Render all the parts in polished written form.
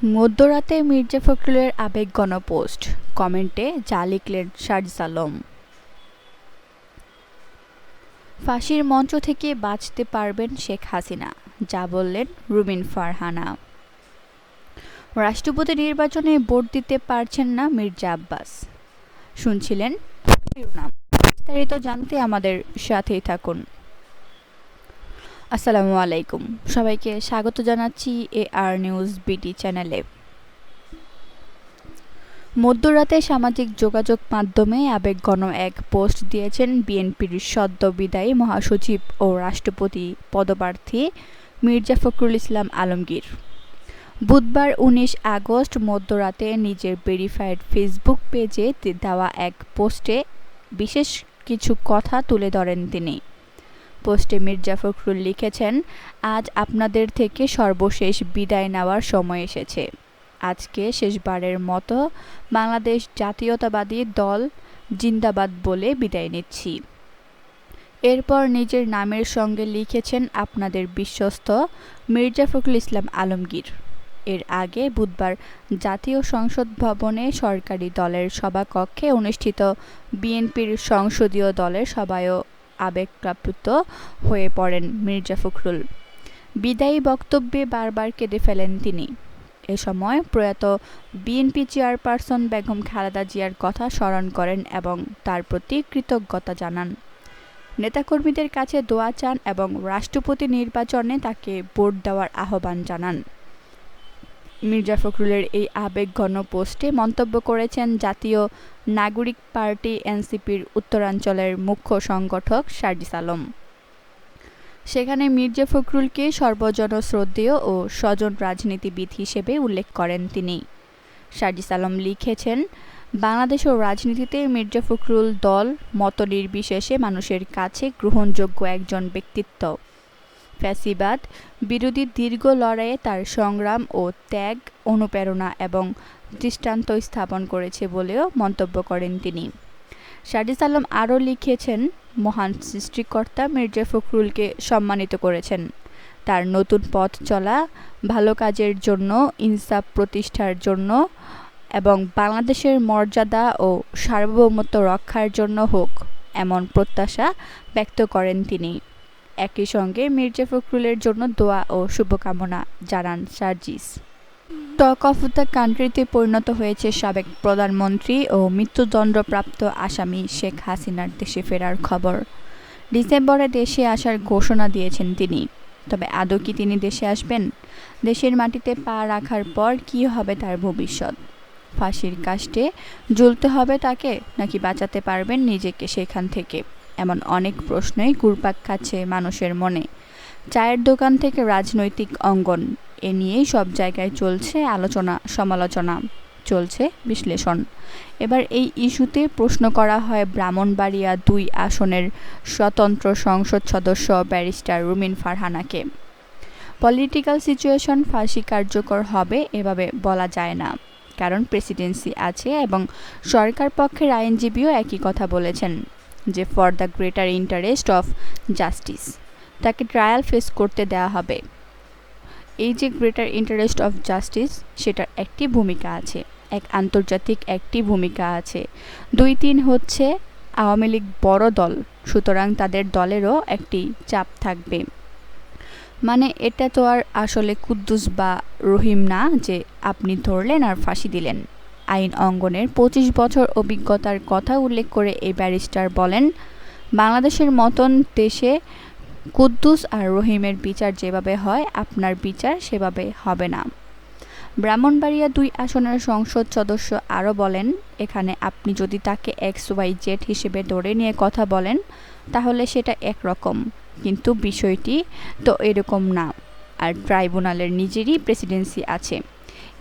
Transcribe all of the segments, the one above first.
মধ্যরাতে মির্জা ফখরুলের আবেগঘন পোস্ট, কমেন্টে যা লিখলেন সার্জিস আলম। ফাঁসির মঞ্চ থেকে বাঁচতে পারবেন শেখ হাসিনা, যা বললেন রুমিন ফারহানা। রাষ্ট্রপতি নির্বাচনে ভোট দিতে পারছেন না মির্জা আব্বাস। শুনছিলেন শিরোনাম। বিস্তারিত জানতে আমাদের সাথেই থাকুন। আসসালামু আলাইকুম, সবাইকে স্বাগত জানাচ্ছি AR নিউজ BT চ্যানেলে। মধ্যরাতে সামাজিক যোগাযোগ মাধ্যমে আবেগঘন এক পোস্ট দিয়েছেন বিএনপির সদ্য বিদায়ী মহাসচিব ও রাষ্ট্রপতি পদপ্রার্থী মির্জা ফখরুল ইসলাম আলমগীর। বুধবার 19 আগস্ট মধ্যরাতে নিজের ভেরিফাইড ফেসবুক পেজে দেওয়া এক পোস্টে বিশেষ কিছু কথা তুলে ধরেন তিনি। পোস্টে মির্জা ফখরুল লিখেছেন, আজ আপনাদের থেকে সর্বশেষ বিদায় নেওয়ার সময় এসেছে। আজকে শেষবারের মতো বাংলাদেশ জাতীয়তাবাদী দল জিন্দাবাদ বলে বিদায় নিচ্ছি। এরপর নিজের নামের সঙ্গে লিখেছেন আপনাদের বিশ্বস্ত মির্জা ফখরুল ইসলাম আলমগীর। এর আগে বুধবার জাতীয় সংসদ ভবনে সরকারি দলের সভাকক্ষে অনুষ্ঠিত বিএনপির সংসদীয় দলের সভায়ও আবেগপ্লাবিত হয়ে পড়েন মির্জা ফখরুল। বিদায়ী বক্তব্যে বারবার কেঁদে ফেলেন তিনি। এ সময় প্রয়াত বিএনপি চেয়ারপারসন বেগম খালেদা জিয়ার কথা স্মরণ করেন এবং তার প্রতি কৃতজ্ঞতা জানান। নেতাকর্মীদের কাছে দোয়া চান এবং রাষ্ট্রপতি নির্বাচনে তাকে ভোট দেওয়ার আহ্বান জানান। মির্জা ফখরুলের এই আবেগঘন পোস্টে মন্তব্য করেছেন জাতীয় নাগরিক পার্টি NCPর উত্তরাঞ্চলের মুখ্য সংগঠক সার্জিস আলম। সেখানে মির্জা ফখরুলকে সর্বজনশ্রদ্ধেয় ও স্বজন রাজনীতিবিদ হিসেবে উল্লেখ করেন তিনি। সার্জিস আলম লিখেছেন, বাংলাদেশ ও রাজনীতিতে মির্জা ফখরুল দল মত নির্বিশেষে মানুষের কাছে গ্রহণযোগ্য একজন ব্যক্তিত্ব। ফ্যাসিবাদ বিরোধী দীর্ঘ লড়াইয়ে তার সংগ্রাম ও ত্যাগ অনুপ্রেরণা এবং দৃষ্টান্ত স্থাপন করেছে বলেও মন্তব্য করেন তিনি। সার্জিস আলম আরও লিখেছেন, মহান সৃষ্টিকর্তা মির্জা ফখরুলকে সম্মানিত করেছেন তার নতুন পথ চলা, ভালো কাজের জন্য, ইনসাফ প্রতিষ্ঠার জন্য এবং বাংলাদেশের মর্যাদা ও সার্বভৌমত্ব রক্ষার জন্য হোক, এমন প্রত্যাশা ব্যক্ত করেন তিনি। একই সঙ্গে মির্জা ফখরুলের জন্য দোয়া ও শুভকামনা জানান সার্জিস। টক অফ দ্য কান্ট্রিতে পরিণত হয়েছে সাবেক প্রধানমন্ত্রী ও মৃত্যুদণ্ডপ্রাপ্ত আসামি শেখ হাসিনার দেশে ফেরার খবর। ডিসেম্বরে দেশে আসার ঘোষণা দিয়েছেন তিনি। তবে আদৌ কি তিনি দেশে আসবেন? দেশের মাটিতে পা রাখার পর কী হবে তার ভবিষ্যৎ? ফাঁসির কাস্টে ঝুলতে হবে তাকে, নাকি বাঁচাতে পারবেন নিজেকে সেখান থেকে? এমন অনেক প্রশ্নই ঘুরপাক খাচ্ছে মানুষের মনে। চায়ের দোকান থেকে রাজনৈতিক অঙ্গন, এ নিয়েই সব জায়গায় চলছে আলোচনা সমালোচনা, চলছে বিশ্লেষণ। এবার এই ইস্যুতে প্রশ্ন করা হয় ব্রাহ্মণবাড়িয়া 2 আসনের স্বতন্ত্র সংসদ সদস্য ব্যারিস্টার রুমিন ফারহানাকে। পলিটিক্যাল সিচুয়েশন ফাঁসি কার্যকর হবে এভাবে বলা যায় না, কারণ প্রেসিডেন্সি আছে এবং সরকার পক্ষের আইনজীবীও একই কথা বলেছেন যে for the greater interest of justice তাকে ট্রায়াল ফেস করতে দেওয়া হবে। এই যে গ্রেটার ইন্টারেস্ট অফ জাস্টিস, সেটার একটি ভূমিকা আছে, এক আন্তর্জাতিক একটি ভূমিকা আছে। 2-3 হচ্ছে আওয়ামী লীগ বড় দল, সুতরাং তাদের দলেরও একটি চাপ থাকবে। মানে এটা তো আর আসলে কুদ্দুস বা রহিম না যে আপনি ধরলেন আর ফাঁসি দিলেন। আইন অঙ্গনের 25 বছর অভিজ্ঞতার কথা উল্লেখ করে এই ব্যারিস্টার বলেন, বাংলাদেশের মতন দেশে কুদ্দুস আর রহিমের বিচার যেভাবে হয়, আপনার বিচার সেভাবে হবে না। ব্রাহ্মণবাড়িয়া 2 আসনের সংসদ সদস্য আরও বলেন, এখানে আপনি যদি তাকে XYZ হিসেবে ধরে নিয়ে কথা বলেন তাহলে সেটা একরকম, কিন্তু বিষয়টি তো এরকম না। আর ট্রাইব্যুনালের নিজেরই প্রেসিডেন্সি আছে।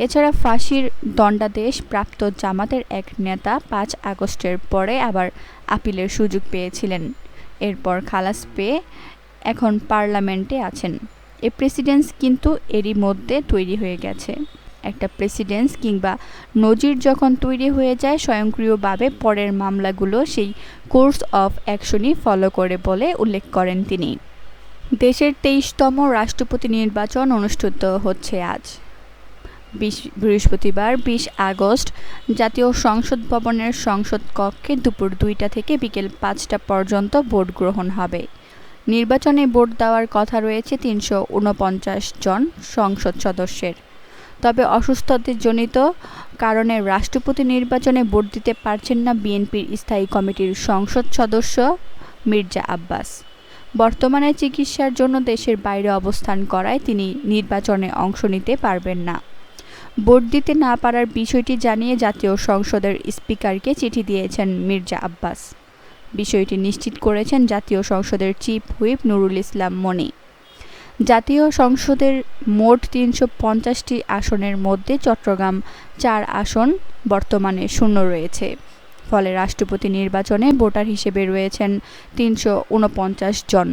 এছাড়া ফাঁসির দণ্ডাদেশ প্রাপ্ত জামাতের এক নেতা 5 আগস্টের পরে আবার আপিলের সুযোগ পেয়েছিলেন। এরপর খালাস পেয়ে এখন পার্লামেন্টে আছেন। এই প্রেসিডেন্স কিন্তু এরই মধ্যে তৈরি হয়ে গেছে। একটা প্রেসিডেন্স কিংবা নজির যখন তৈরি হয়ে যায়, স্বয়ংক্রিয়ভাবে পরের মামলাগুলো সেই কোর্স অফ অ্যাকশনই ফলো করে বলে উল্লেখ করেন তিনি। দেশের 23তম রাষ্ট্রপতি নির্বাচন অনুষ্ঠিত হচ্ছে আজ। বৃহস্পতিবার 20 আগস্ট জাতীয় সংসদ ভবনের সংসদ কক্ষে দুপুর 2টা থেকে বিকেল 5টা পর্যন্ত ভোট গ্রহণ হবে। নির্বাচনে ভোট দেওয়ার কথা রয়েছে 349 জন সংসদ সদস্যের। তবে অসুস্থতাজনিত কারণে রাষ্ট্রপতি নির্বাচনে ভোট দিতে পারছেন না বিএনপির স্থায়ী কমিটির সংসদ সদস্য মির্জা আব্বাস। বর্তমানে চিকিৎসার জন্য দেশের বাইরে অবস্থান করায় তিনি নির্বাচনে অংশ নিতে পারবেন না। ভোট দিতে না পারার বিষয়টি জানিয়ে জাতীয় সংসদের স্পিকারকে চিঠি দিয়েছেন মির্জা আব্বাস। বিষয়টি নিশ্চিত করেছেন জাতীয় সংসদের চিফ হুইপ নুরুল ইসলাম মনি। জাতীয় সংসদের মোট 350টি আসনের মধ্যে চট্টগ্রাম 4 আসন বর্তমানে শূন্য রয়েছে। ফলে রাষ্ট্রপতি নির্বাচনে ভোটার হিসেবে রয়েছেন 349 জন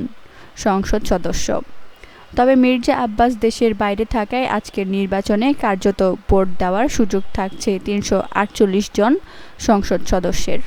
সংসদ সদস্য। তবে মির্জা আব্বাস দেশের বাইরে থাকায় আজকের নির্বাচনে কার্যত ভোট দেওয়ার সুযোগ থাকছে 348 জন সংসদ সদস্যের।